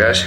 guys?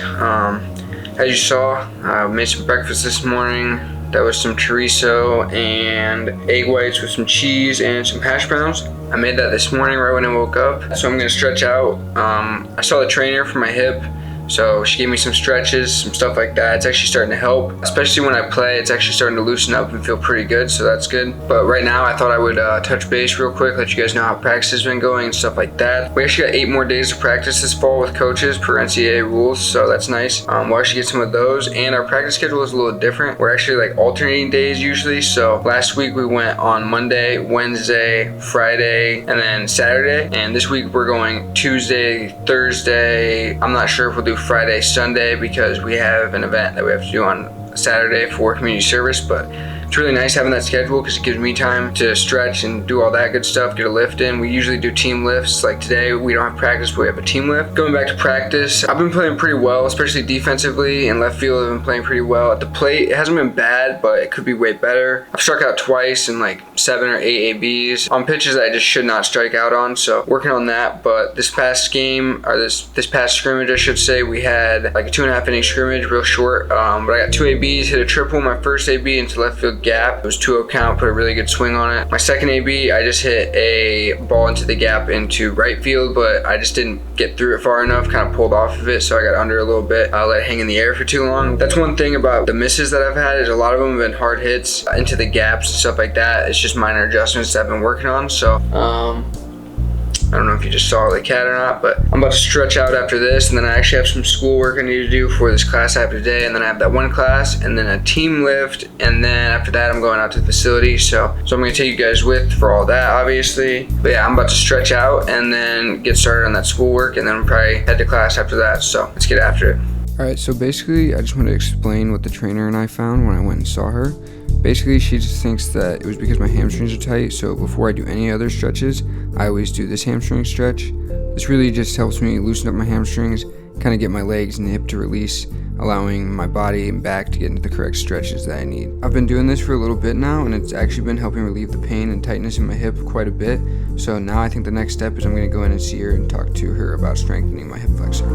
As you saw, I made some breakfast this morning. That was some chorizo and egg whites with some cheese and some hash browns. I made that this morning right when I woke up. So I'm gonna stretch out. I saw the trainer for my hip, so she gave me some stretches, some stuff like that. It's actually starting to help, especially when I play. It's actually starting to loosen up and feel pretty good, so that's good. But right now, I thought I would touch base real quick, let you guys know how practice has been going and stuff like that. We actually got 8 more days of practice this fall with coaches per NCAA rules, so that's nice. We'll actually get some of those, and our practice schedule is a little different. We're actually like alternating days usually, so last week we went on Monday, Wednesday, Friday, and then Saturday, and this week we're going Tuesday, Thursday. I'm not sure if we'll do Friday, Sunday, because we have an event that we have to do on Saturday for community service, but it's really nice having that schedule because it gives me time to stretch and do all that good stuff, get a lift in. We usually do team lifts. Like today, we don't have practice, but we have a team lift. Going back to practice, I've been playing pretty well, especially defensively. In left field, I've been playing pretty well. At the plate, it hasn't been bad, but it could be way better. I've struck out twice in like 7 or 8 ABs on pitches that I just should not strike out on, so working on that. But this past game, or this past scrimmage, I should say, we had like a 2.5 inning scrimmage, real short. But I got 2 ABs, hit a triple my first AB into left field gap. It was 2-0 count, put a really good swing on it. My second AB, I just hit a ball into the gap into right field, but I just didn't get through it far enough, kind of pulled off of it, so I got under a little bit. I let it hang in the air for too long. That's one thing about the misses that I've had, is a lot of them have been hard hits into the gaps and stuff like that. It's just minor adjustments that I've been working on, so I don't know if you just saw the cat or not, but I'm about to stretch out after this, and then I actually have some school work I need to do for this class I have today, and then I have that one class, and then a team lift, and then after that I'm going out to the facility, so I'm gonna take you guys with for all that, obviously. But yeah, I'm about to stretch out and then get started on that school work, and then we'll probably head to class after that, so let's get after it. Alright, so basically I just want to explain what the trainer and I found when I went and saw her. Basically, she just thinks that it was because my hamstrings are tight, so before I do any other stretches, I always do this hamstring stretch. This really just helps me loosen up my hamstrings, kind of get my legs and hip to release, allowing my body and back to get into the correct stretches that I need. I've been doing this for a little bit now, and it's actually been helping relieve the pain and tightness in my hip quite a bit. So now I think the next step is I'm going to go in and see her and talk to her about strengthening my hip flexor.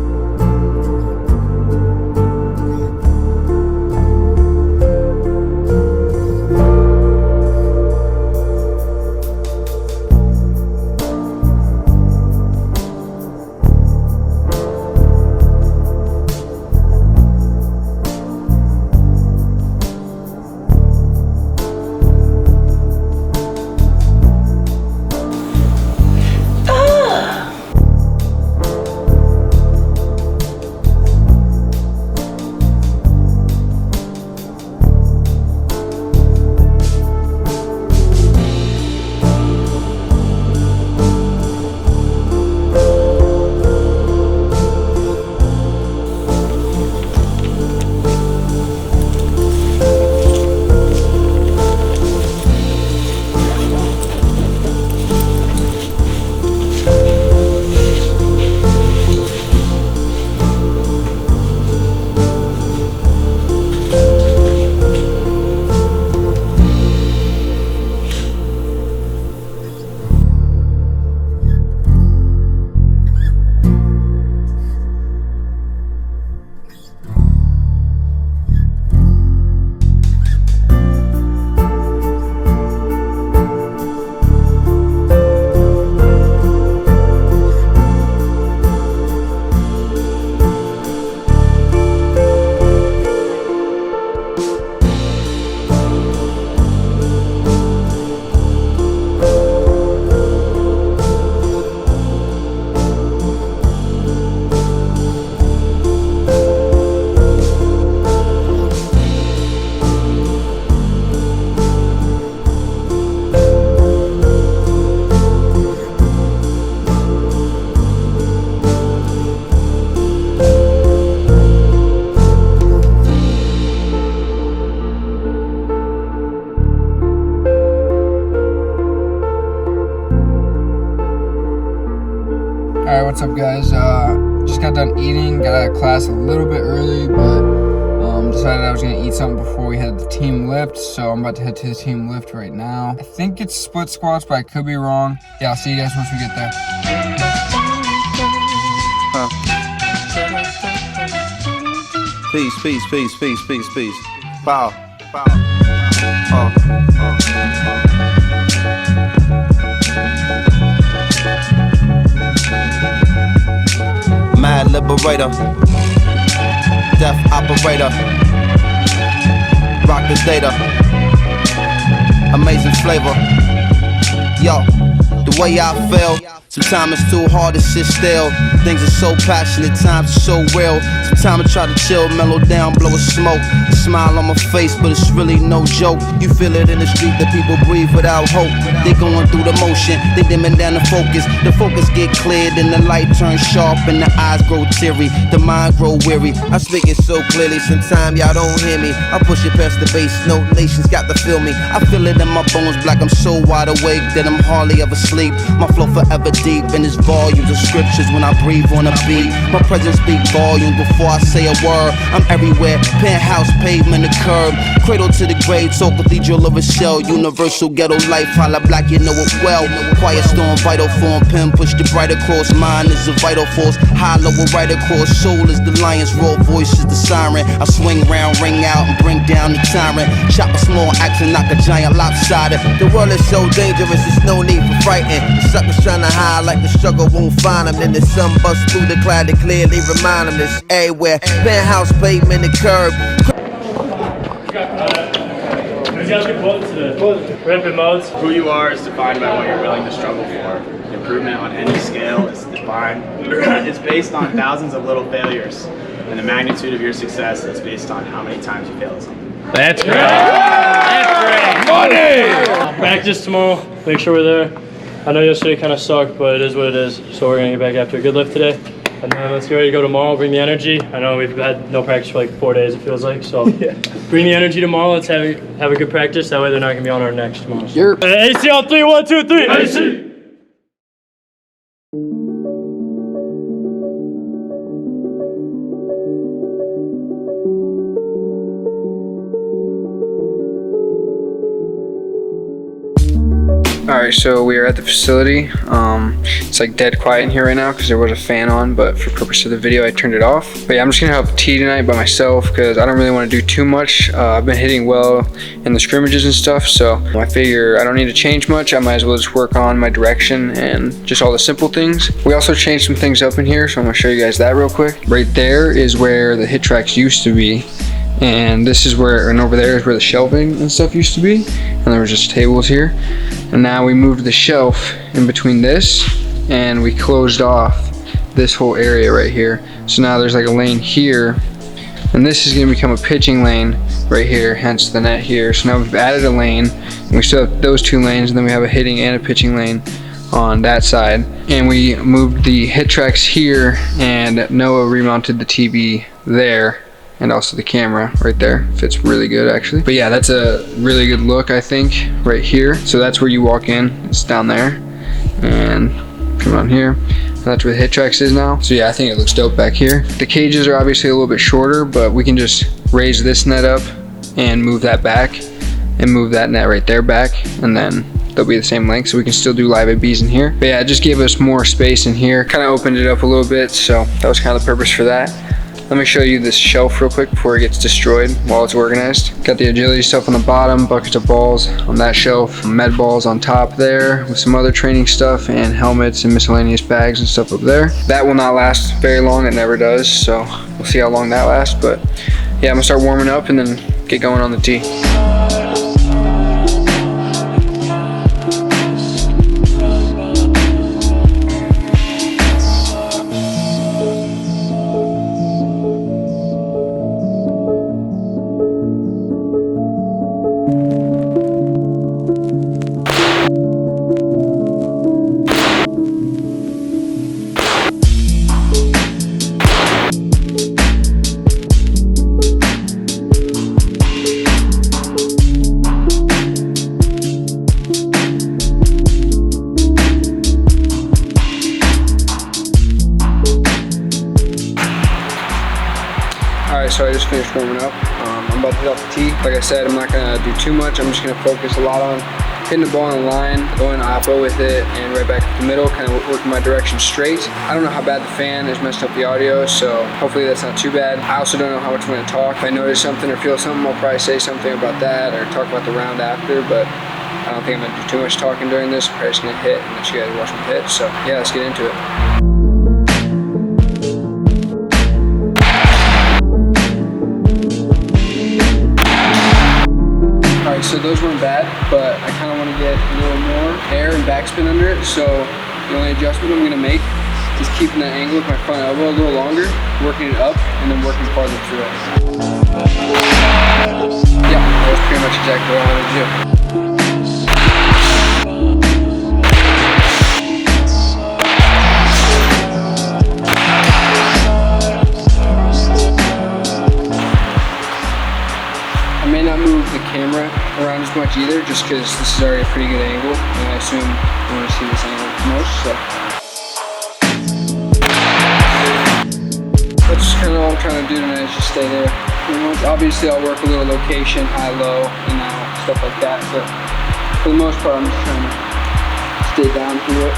Alright, what's up guys? Just got done eating, got out of class a little bit early, but decided I was going to eat something before we had the team lift, so I'm about to head to the team lift right now. I think it's split squats, but I could be wrong. Yeah, I'll see you guys once we get there. Peace, peace, peace, peace, peace, peace. Pow, pow. Mad liberator, death operator, rock the data, amazing flavor. Yo, the way I feel, sometimes it's too hard to sit still. Things are so passionate, times are so real. Sometimes I try to chill, mellow down, blow a smoke. A smile on my face, but it's really no joke. You feel it in the street that people breathe without hope. They going through the motion, they dimming down the focus. The focus get cleared and the light turns sharp and the eyes grow teary, the mind grow weary. I speak it so clearly, sometimes y'all don't hear me. I push it past the bass, no nations got to feel me. I feel it in my bones, black, I'm so wide awake that I'm hardly ever sleep. My flow forever deep in this volumes of scriptures when I breathe on a beat. My presence speak volumes before I say a word. I'm everywhere, penthouse, pavement, the curb. Cradle to the grave, so cathedral of a shell. Universal ghetto life, holla black, you know it well. Quiet storm, vital form, pen push the bright across. Mind is a vital force, hollow right across. Soul is the lion's roar, voice is the siren. I swing round, ring out, and bring down the tyrant. Chop a small axe and knock a giant lopsided. The world is so dangerous, there's no need for frightened. The suckers trying to hide like the struggle won't find them. Then the sun busts through the cloud to clearly remind them it's everywhere. Penthouse, pavement, the curb. Rapid modes. Who you are is defined by what you're willing to struggle for. Improvement on any scale is defined. It's based on thousands of little failures, and the magnitude of your success is based on how many times you fail at something. That's great. That's great. Money. Practice tomorrow. Make sure we're there. I know yesterday kind of sucked, but it is what it is. So we're gonna get back after a good lift today. And then let's get ready to go tomorrow, bring the energy. I know we've had no practice for like 4 days, it feels like. So bring the energy tomorrow, let's have a good practice. That way they're not gonna be on our necks tomorrow. So. AC on 3, 1, 2, 3, AC! Alright, so we are at the facility. It's like dead quiet in here right now because there was a fan on, but for purpose of the video I turned it off. But yeah, I'm just gonna help T tonight by myself because I don't really want to do too much. I've been hitting well in the scrimmages and stuff, so I figure I don't need to change much. I might as well just work on my direction and just all the simple things. We also changed some things up in here, so I'm gonna show you guys that real quick. Right there is where the hit tracks used to be. And this is where, and over there is where the shelving and stuff used to be. And there was just tables here. And now we moved the shelf in between this and we closed off this whole area right here. So now there's like a lane here and this is gonna become a pitching lane right here, hence the net here. So now we've added a lane and we still have those 2 lanes and then we have a hitting and a pitching lane on that side. And we moved the hit tracks here and Noah remounted the TV there. And also the camera right there fits really good actually. But yeah, that's a really good look I think right here. So that's where you walk in, it's down there. And come on here, and that's where the hit tracks is now. So yeah, I think it looks dope back here. The cages are obviously a little bit shorter, but we can just raise this net up and move that back and move that net right there back, and then they'll be the same length, so we can still do live ABs in here. But yeah, it just gave us more space in here, kind of opened it up a little bit, so that was kind of the purpose for that. Let me show you this shelf real quick before it gets destroyed while it's organized. Got the agility stuff on the bottom, buckets of balls on that shelf, med balls on top there with some other training stuff and helmets and miscellaneous bags and stuff up there. That will not last very long, it never does, so we'll see how long that lasts. But yeah, I'm gonna start warming up and then get going on the tee. Alright, so I just finished warming up. I'm about to hit off the tee. Like I said, I'm not gonna do too much. I'm just gonna focus a lot on hitting the ball on the line, going oppo with it, and right back to the middle, kind of working my direction straight. I don't know how bad the fan has messed up the audio, so hopefully that's not too bad. I also don't know how much I'm going to talk. If I notice something or feel something, I'll probably say something about that or talk about the round after, but I don't think I'm going to do too much talking during this. I'm probably just going to hit and let you guys watch me hit. So yeah, let's get into it. Alright, so those weren't bad, but I kind of want to get a little more air and backspin under it. So the only adjustment I'm going to make is keeping that angle with my front elbow a little longer, working it up, and then working farther through it. Yeah, that was pretty much exactly what I wanted to do. I may not move the camera around as much either, just because this is already a pretty good angle, and I assume you want to see this angle the most, so. That's kind of all I'm trying to do tonight, is just stay there. Obviously I'll work a little location, high, low, in and out, stuff like that, but for the most part I'm just trying to stay down through it.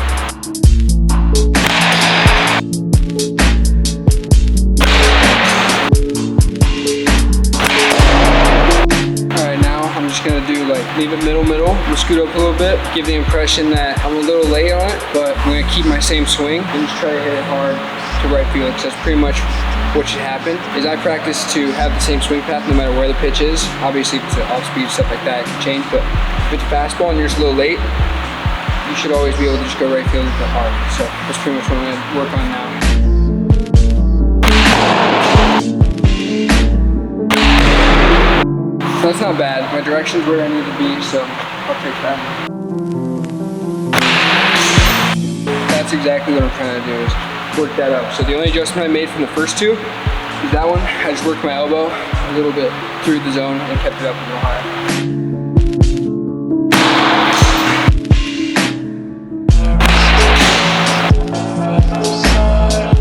Gonna do like leave it middle. I'm gonna scoot up a little bit, give the impression that I'm a little late on it, but I'm gonna keep my same swing and just try to hit it hard to right field, because that's pretty much what should happen. Is I practice to have the same swing path no matter where the pitch is. Obviously if it's an off speed, stuff like that, it can change, but if it's a fastball and you're just a little late, you should always be able to just go right field with it hard. So that's pretty much what I'm gonna work on now. So that's not bad. My direction's where I need to be, so I'll take that. That's exactly what I'm trying to do, is work that up. So the only adjustment I made from the first two is that one. I just worked my elbow a little bit through the zone and kept it up a little higher.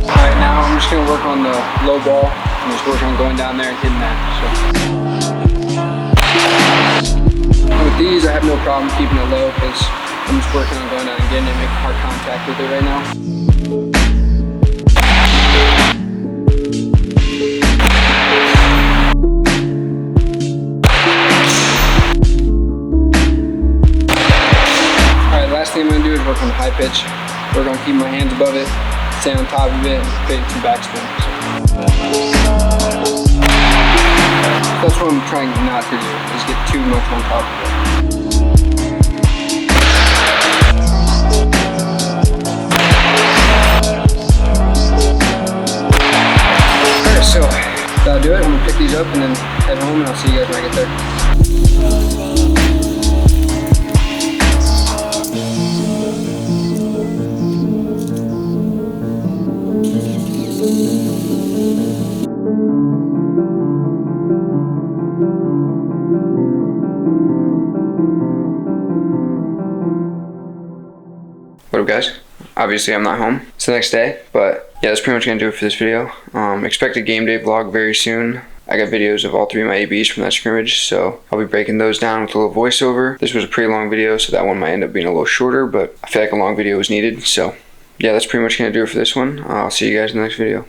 Alright, now I'm just going to work on the low ball and just work on going down there and hitting that. So. With these, I have no problem keeping it low, because I'm just working on going down and getting it, making hard contact with it right now. Alright, last thing I'm going to do is work on the high pitch. Work on keeping my hands above it, stay on top of it, and create some backspin. That's what I'm trying not to do, is get too much on top of it. Alright, so that'll do it. I'm gonna pick these up and then head home, and I'll see you guys when I get there. What up, guys? Obviously I'm not home. It's the next day, but yeah, that's pretty much gonna do it for this video. Expect a game day vlog very soon. I got videos of all three of my ABs from that scrimmage, so I'll be breaking those down with a little voiceover. This was a pretty long video, so that one might end up being a little shorter, but I feel like a long video was needed. So yeah, that's pretty much gonna do it for this one. I'll see you guys in the next video.